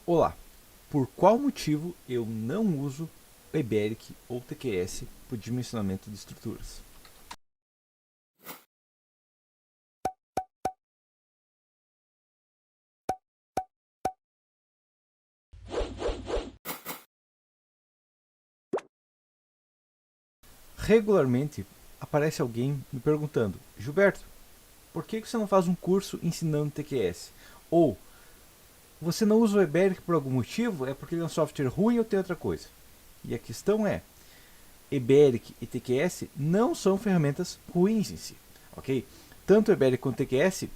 Olá, por qual motivo eu não uso EBERIC ou TQS para o dimensionamento de estruturas? Regularmente aparece alguém me perguntando: Gilberto, por que você não faz um curso ensinando TQS? Ou você não usa o EBERIC por algum motivo? É porque ele é um software ruim ou tem outra coisa? E a questão é: EBERIC e TQS não são ferramentas ruins em si, ok? Tanto o EBERIC quanto o TQS,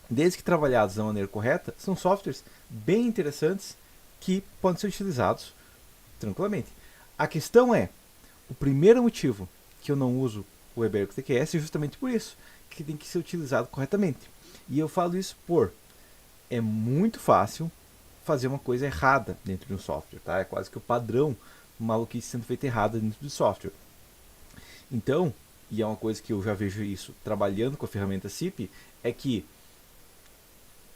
desde que trabalhados da maneira correta, são softwares bem interessantes que podem ser utilizados tranquilamente. A questão é, o primeiro motivo que eu não uso o EBERIC TQS é justamente por isso, que tem que ser utilizado corretamente. E eu falo isso por, é muito fácil fazer uma coisa errada dentro de um software, tá? É quase que o padrão maluquice sendo feita errada dentro do software. Então, e é uma coisa que eu já vejo isso trabalhando com a ferramenta SIP, é que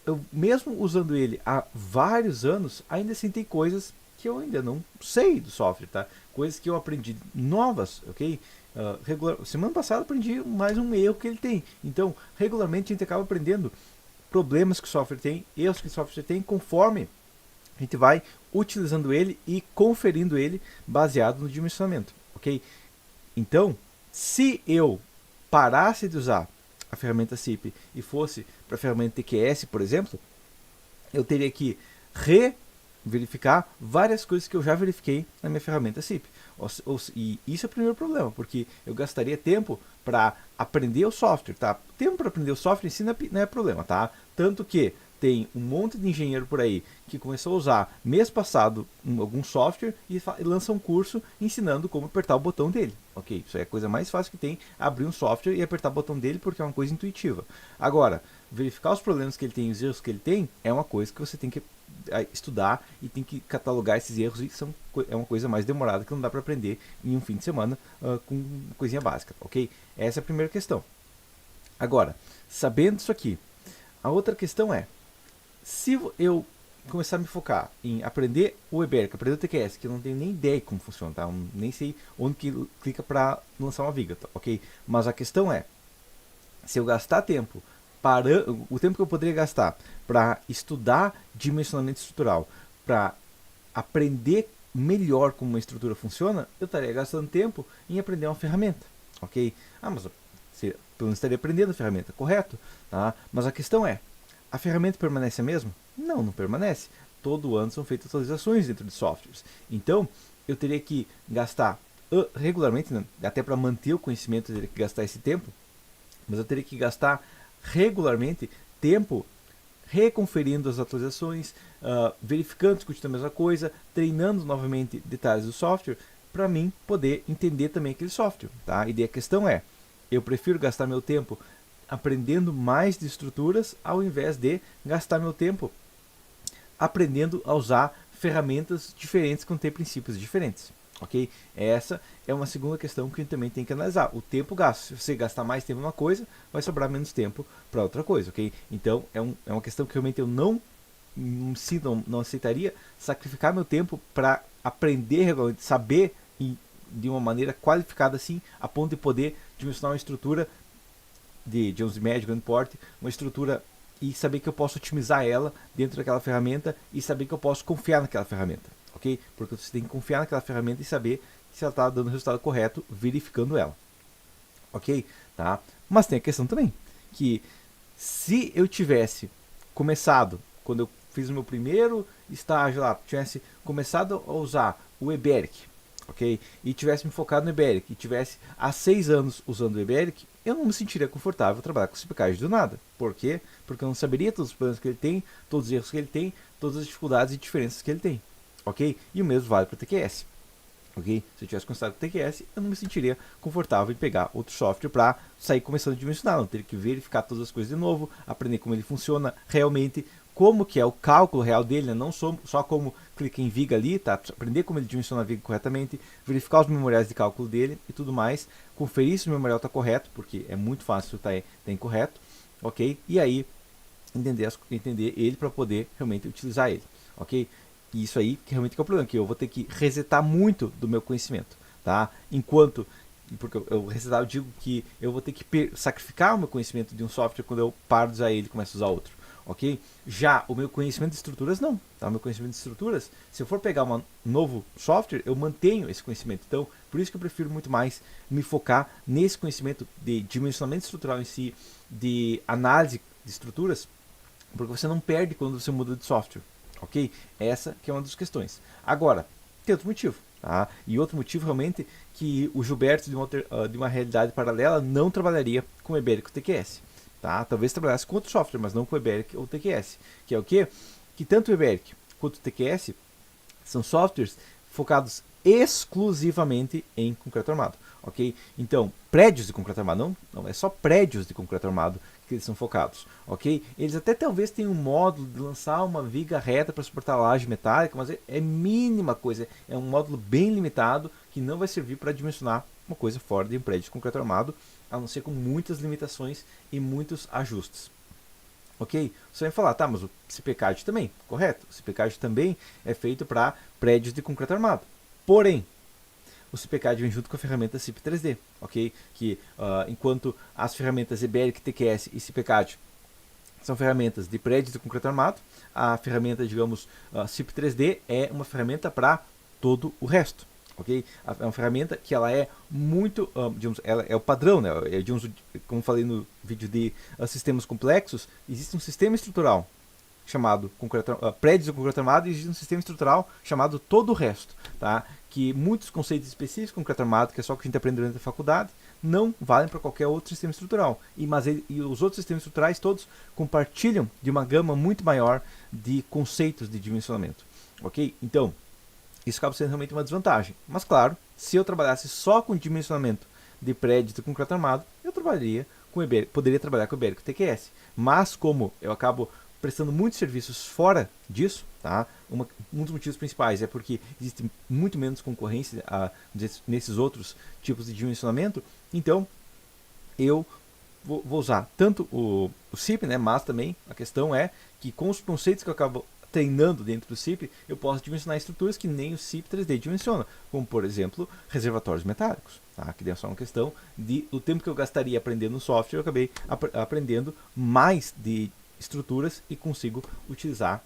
eu mesmo usando ele há vários anos, ainda assim tem coisas que eu ainda não sei do software, tá? Coisas que eu aprendi novas, ok? Semana passada aprendi mais um erro que ele tem. Então, regularmente a gente acaba aprendendo problemas que o software tem, erros que o software tem, conforme a gente vai utilizando ele e conferindo ele baseado no dimensionamento, ok? Então, se eu parasse de usar a ferramenta SIP e fosse para a ferramenta TQS, por exemplo, eu teria que verificar várias coisas que eu já verifiquei na minha ferramenta SIP. E isso é o primeiro problema, porque eu gastaria tempo para aprender o software, tá? Tempo para aprender o software em si não é problema, tá? Tanto que tem um monte de engenheiro por aí que começou a usar mês passado algum software e lança um curso ensinando como apertar o botão dele. Ok, isso é a coisa mais fácil que tem, abrir um software e apertar o botão dele porque é uma coisa intuitiva. Agora, verificar os problemas que ele tem e os erros que ele tem é uma coisa que você tem que estudar e tem que catalogar esses erros e é uma coisa mais demorada que não dá para aprender em um fim de semana com coisinha básica, ok? Essa é a primeira questão. Agora, sabendo isso aqui, a outra questão é, se eu começar a me focar em aprender o EBERIC, aprender o TQS, que eu não tenho nem ideia de como funciona, tá? Eu nem sei onde que clica para lançar uma viga, tá? Ok? Mas a questão é, se eu gastar tempo para o tempo que eu poderia gastar para estudar dimensionamento estrutural, para aprender melhor como uma estrutura funciona, eu estaria gastando tempo em aprender uma ferramenta, ok? Mas você pelo menos estaria aprendendo a ferramenta, correto? Tá? Mas a questão é, a ferramenta permanece a mesma? Não, não permanece. Todo ano são feitas atualizações dentro de softwares. Então, eu teria que gastar regularmente, né, até para manter o conhecimento, eu teria que gastar esse tempo, mas eu teria que gastar regularmente tempo reconferindo as atualizações, verificando, discutindo a mesma coisa, treinando novamente detalhes do software, para mim poder entender também aquele software. Tá? E daí a questão é, eu prefiro gastar meu tempo aprendendo mais de estruturas ao invés de gastar meu tempo aprendendo a usar ferramentas diferentes com ter princípios diferentes. Ok? Essa é uma segunda questão que a gente também tem que analisar. O tempo gasto. Se você gastar mais tempo numa coisa, vai sobrar menos tempo para outra coisa. Ok? Então é uma questão que realmente eu não aceitaria sacrificar meu tempo para aprender regularmente, saber de uma maneira qualificada assim, a ponto de poder dimensionar uma estrutura de Jones médio, grande porte, uma estrutura e saber que eu posso otimizar ela dentro daquela ferramenta e saber que eu posso confiar naquela ferramenta, ok? Porque você tem que confiar naquela ferramenta e saber se ela está dando o resultado correto, verificando ela, ok? Tá? Mas tem a questão também, que se eu tivesse começado, quando eu fiz o meu primeiro estágio lá, tivesse começado a usar o EBERIC, ok? E tivesse me focado no EBERIC, e tivesse há 6 anos usando o EBERIC, eu não me sentiria confortável trabalhar com CPKs do nada. Por quê? Porque eu não saberia todos os problemas que ele tem, todos os erros que ele tem, todas as dificuldades e diferenças que ele tem, ok? E o mesmo vale para o TQS. Ok? Se eu tivesse começado com o TQS, eu não me sentiria confortável em pegar outro software para sair começando a dimensionar. Eu teria que verificar todas as coisas de novo, aprender como ele funciona realmente, como que é o cálculo real dele, né? Não só como clica em viga ali, tá? Aprender como ele dimensiona a viga corretamente, verificar os memoriais de cálculo dele e tudo mais, conferir se o memorial está correto, porque é muito fácil estar incorreto, ok? E aí entender ele para poder realmente utilizar ele. ok? E isso aí que realmente é o problema, que eu vou ter que resetar muito do meu conhecimento, tá? Enquanto, porque eu resetar, eu digo que eu vou ter que sacrificar o meu conhecimento de um software quando eu paro de usar ele e começo a usar outro, ok? Já o meu conhecimento de estruturas não, tá? O meu conhecimento de estruturas, se eu for pegar um novo software, eu mantenho esse conhecimento. Então, por isso que eu prefiro muito mais me focar nesse conhecimento de dimensionamento estrutural em si, de análise de estruturas, porque você não perde quando você muda de software, ok? Essa que é uma das questões. Agora, tem outro motivo, tá? E outro motivo realmente que o Gilberto de uma realidade paralela não trabalharia com o Iberico TQS, tá? Talvez trabalhasse com outro software, mas não com o Iberic ou TQS, que é o quê? Que tanto o Iberic quanto o TQS são softwares focados exclusivamente em concreto armado, ok? Então, prédios de concreto armado, não é só prédios de concreto armado que eles são focados, ok? Eles até talvez tenham um módulo de lançar uma viga reta para suportar a laje metálica, mas é mínima coisa, é um módulo bem limitado que não vai servir para dimensionar uma coisa fora de um prédio de concreto armado, a não ser com muitas limitações e muitos ajustes. Ok? Você vai falar, tá, mas o CPCAD também, correto? O CPCAD também é feito para prédios de concreto armado. Porém, o CPCAD vem junto com a ferramenta CIP 3D, ok? Que enquanto as ferramentas Iberic, TQS e CPCAD são ferramentas de prédios de concreto armado, a ferramenta, digamos, CIP 3D é uma ferramenta para todo o resto. Okay? É uma ferramenta que ela é muito, digamos, ela é o padrão, né? Digamos, como falei no vídeo de sistemas complexos, existe um sistema estrutural chamado prédios de concreto armado e existe um sistema estrutural chamado todo o resto, tá? Que muitos conceitos específicos de concreto armado, que é só que a gente aprende durante a faculdade, não valem para qualquer outro sistema estrutural. E os outros sistemas estruturais todos compartilham de uma gama muito maior de conceitos de dimensionamento, ok? Então, isso acaba sendo realmente uma desvantagem. Mas claro, se eu trabalhasse só com dimensionamento de prédios de concreto armado, eu poderia trabalhar com o Iberico TQS. Mas como eu acabo prestando muitos serviços fora disso, tá? Um dos motivos principais é porque existe muito menos concorrência nesses outros tipos de dimensionamento, então eu vou usar tanto o CIP, né, mas também a questão é que com os conceitos que eu acabo treinando dentro do CIP, eu posso dimensionar estruturas que nem o CIP 3D dimensiona, como por exemplo reservatórios metálicos, tá? Que é só uma questão do tempo que eu gastaria aprendendo o software, eu acabei aprendendo mais de estruturas e consigo utilizar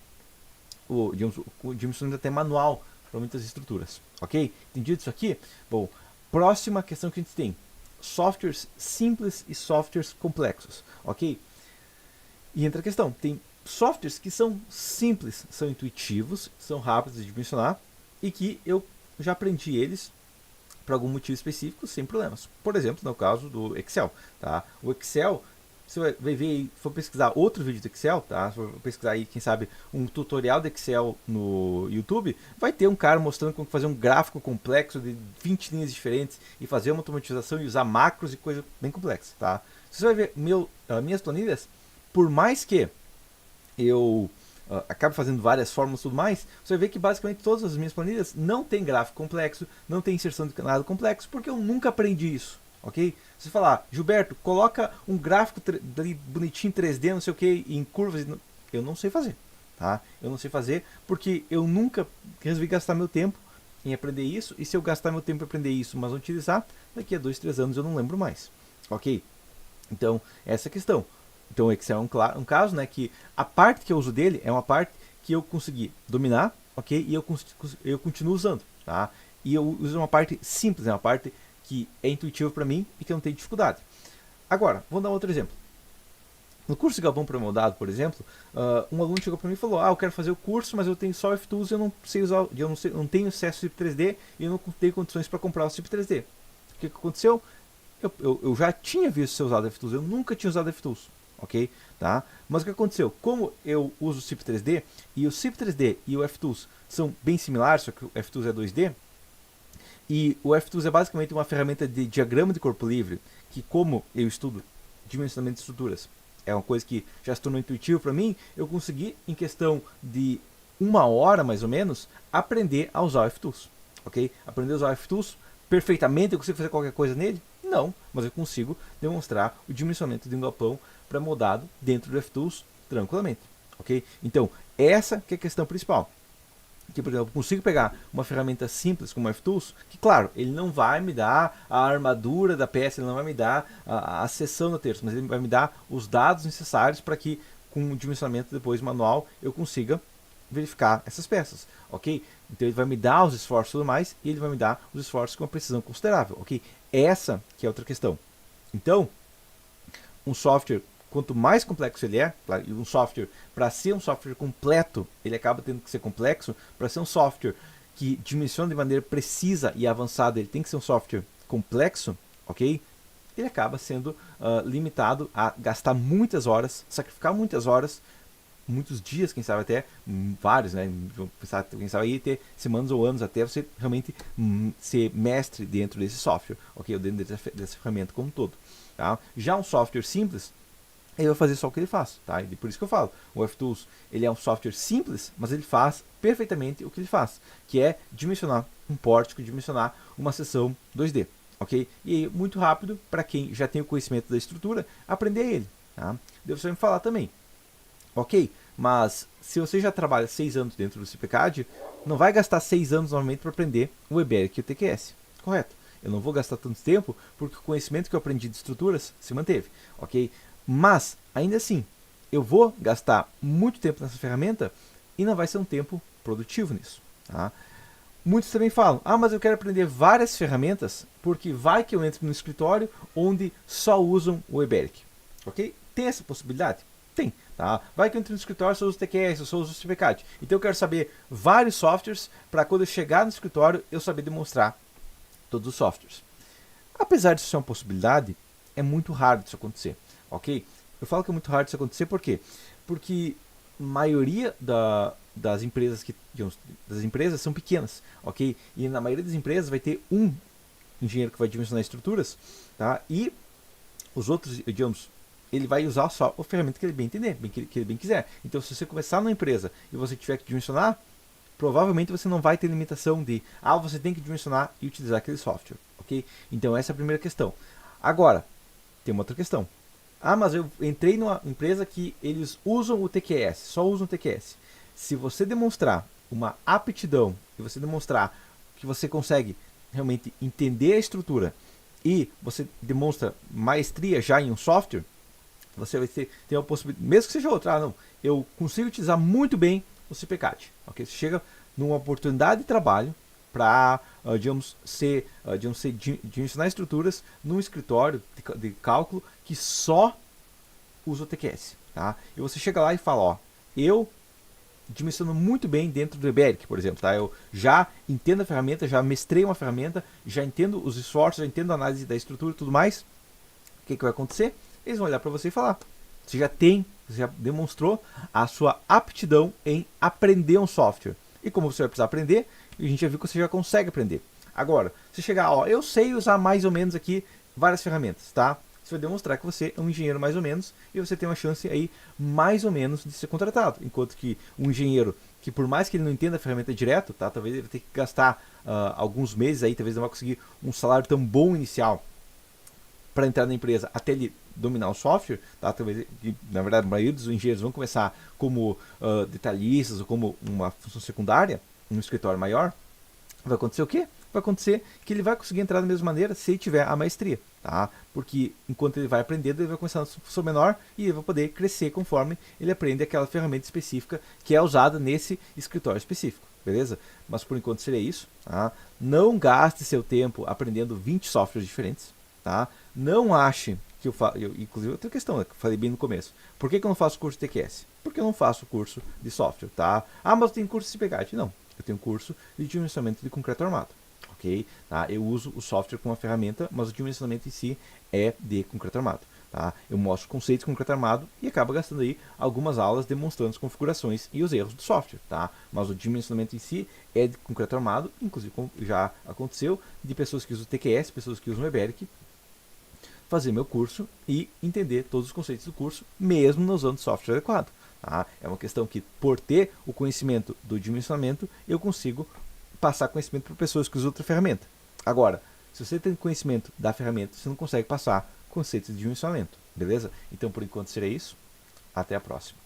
digamos, o dimensionamento até manual para muitas estruturas, ok? Entendido isso aqui? Bom, próxima questão que a gente tem, softwares simples e softwares complexos, ok? E entra a questão, tem softwares que são simples, são intuitivos, são rápidos de dimensionar e que eu já aprendi eles por algum motivo específico sem problemas. Por exemplo, no caso do Excel, tá? O Excel, você vai ver, for pesquisar outro vídeo do Excel, tá? Se for pesquisar aí, quem sabe, um tutorial do Excel no YouTube, vai ter um cara mostrando como fazer um gráfico complexo de 20 linhas diferentes e fazer uma automatização e usar macros e coisa bem complexa, tá? Você vai ver minhas planilhas, por mais que eu acabo fazendo várias fórmulas e tudo mais, você vai ver que basicamente todas as minhas planilhas não tem gráfico complexo, não tem inserção de nada complexo, porque eu nunca aprendi isso, ok? Você falar, Gilberto, coloca um gráfico bonitinho 3D, não sei o que, em curvas, eu não sei fazer, tá? Eu não sei fazer porque eu nunca resolvi gastar meu tempo em aprender isso, e se eu gastar meu tempo em aprender isso, mas não utilizar, daqui a 2, 3 anos eu não lembro mais, ok? Então, essa é a questão. Então o Excel é um caso, né, que a parte que eu uso dele é uma parte que eu consegui dominar, ok? E eu continuo usando, tá? E eu uso uma parte simples, é uma parte que é intuitiva para mim e que eu não tenho dificuldade. Agora, vamos dar outro exemplo. No curso de Galvão Pré-Moldado, por exemplo, um aluno chegou para mim e falou: eu quero fazer o curso, mas eu tenho só o FTools e eu não sei usar, não tenho acesso ao CIP 3D e eu não tenho condições para comprar o CIP 3D. O que aconteceu? Eu já tinha visto ser usado o FTools, eu nunca tinha usado o FTools. Ok? Tá? Mas o que aconteceu? Como eu uso o CIP 3D e o CIP 3D e o FTools são bem similares, só que o FTools é 2D, e o FTools é basicamente uma ferramenta de diagrama de corpo livre, que como eu estudo dimensionamento de estruturas, é uma coisa que já se tornou intuitivo para mim, eu consegui, em questão de 1 hora mais ou menos, aprender a usar o FTools. Ok? Aprender a usar o FTools perfeitamente, eu consigo fazer qualquer coisa nele? Não, mas eu consigo demonstrar o dimensionamento de um galpão pré-moldado dentro do FTools tranquilamente, ok? Então, essa que é a questão principal. que, por exemplo, eu consigo pegar uma ferramenta simples como o FTools, que, claro, ele não vai me dar a armadura da peça, ele não vai me dar a seção da terça, mas ele vai me dar os dados necessários para que, com o dimensionamento depois manual, eu consiga verificar essas peças, ok? Então ele vai me dar os esforços e tudo mais, e ele vai me dar os esforços com uma precisão considerável, ok? Essa que é outra questão. Então, um software, quanto mais complexo ele é, um software, para ser um software completo, ele acaba tendo que ser complexo. Para ser um software que dimensiona de maneira precisa e avançada, ele tem que ser um software complexo, ok? Ele acaba sendo limitado a gastar muitas horas, sacrificar muitas horas, muitos dias, quem sabe até vários, né? Quem sabe aí ter semanas ou anos até você realmente ser mestre dentro desse software, ok? Ou dentro dessa ferramenta como um todo. Tá? Já um software simples, ele vai fazer só o que ele faz, tá? E por isso que eu falo, o FTools, ele é um software simples, mas ele faz perfeitamente o que ele faz, que é dimensionar um pórtico, dimensionar uma seção 2D, ok? E aí, muito rápido, para quem já tem o conhecimento da estrutura, aprender ele, tá? Devo só me falar também, ok, mas se você já trabalha 6 anos dentro do CPCAD, não vai gastar 6 anos normalmente para aprender o EBERIC e o TQS, correto? Eu não vou gastar tanto tempo, porque o conhecimento que eu aprendi de estruturas se manteve, ok? Mas, ainda assim, eu vou gastar muito tempo nessa ferramenta e não vai ser um tempo produtivo nisso, tá? Muitos também falam, mas eu quero aprender várias ferramentas, porque vai que eu entro no escritório onde só usam o EBERIC, ok? Tem essa possibilidade? Tem, tá? Vai que eu entro no escritório, só uso TQS, eu só uso o CPCAD. Então eu quero saber vários softwares, para quando eu chegar no escritório, eu saber demonstrar todos os softwares. Apesar disso ser uma possibilidade, é muito raro disso acontecer, ok? Eu falo que é muito raro disso acontecer, por quê? Porque a maioria das empresas são pequenas, ok? E na maioria das empresas vai ter um engenheiro que vai dimensionar estruturas, tá? E os outros, digamos, ele vai usar só a ferramenta que ele bem entender, que ele bem quiser. Então, se você começar numa empresa e você tiver que dimensionar, provavelmente você não vai ter limitação de você tem que dimensionar e utilizar aquele software, ok? Então essa é a primeira questão. Agora, tem uma outra questão. Mas eu entrei numa empresa que eles usam o TQS, só usam o TQS. Se você demonstrar uma aptidão e você demonstrar que você consegue realmente entender a estrutura e você demonstra maestria já em um software, você vai ter a possibilidade, mesmo que seja outra, não, eu consigo utilizar muito bem o CPCAD, ok? Você chega numa oportunidade de trabalho para, dimensionar estruturas num escritório de cálculo que só usa o TQS, tá? E você chega lá e fala, eu dimensiono muito bem dentro do EBERIC, por exemplo, tá? Eu já entendo a ferramenta, já mestrei uma ferramenta, já entendo os esforços, já entendo a análise da estrutura e tudo mais. O que vai acontecer? Eles vão olhar para você e falar, você já demonstrou a sua aptidão em aprender um software. E como você vai precisar aprender, a gente já viu que você já consegue aprender. Agora, se chegar, eu sei usar mais ou menos aqui várias ferramentas, tá? Você vai demonstrar que você é um engenheiro mais ou menos e você tem uma chance aí mais ou menos de ser contratado. Enquanto que um engenheiro que por mais que ele não entenda a ferramenta direto, tá? Talvez ele vai ter que gastar alguns meses aí, talvez não vai conseguir um salário tão bom inicial para entrar na empresa até ele dominar o software, tá? Talvez, na verdade, a maioria dos engenheiros vão começar como detalhistas ou como uma função secundária, num escritório maior. Vai acontecer o quê? Vai acontecer que ele vai conseguir entrar da mesma maneira se ele tiver a maestria, tá? Porque enquanto ele vai aprendendo, ele vai começar na função menor e ele vai poder crescer conforme ele aprende aquela ferramenta específica que é usada nesse escritório específico, beleza? Mas por enquanto seria isso, tá? Não gaste seu tempo aprendendo 20 softwares diferentes, tá? Não ache que inclusive outra questão, né, que eu falei bem no começo. Por que eu não faço curso de TQS? Porque eu não faço curso de software, tá? Mas eu tenho curso de CPCAD? Não, eu tenho curso de dimensionamento de concreto armado, ok? Tá? Eu uso o software como uma ferramenta, mas o dimensionamento em si é de concreto armado, tá? Eu mostro conceitos de concreto armado e acabo gastando aí algumas aulas demonstrando as configurações e os erros do software, tá? Mas o dimensionamento em si é de concreto armado, inclusive como já aconteceu de pessoas que usam TQS, pessoas que usam EBERIC, fazer meu curso e entender todos os conceitos do curso, mesmo não usando software adequado. Tá? É uma questão que, por ter o conhecimento do dimensionamento, eu consigo passar conhecimento para pessoas que usam outra ferramenta. Agora, se você tem conhecimento da ferramenta, você não consegue passar conceitos de dimensionamento, beleza? Então, por enquanto, seria isso. Até a próxima.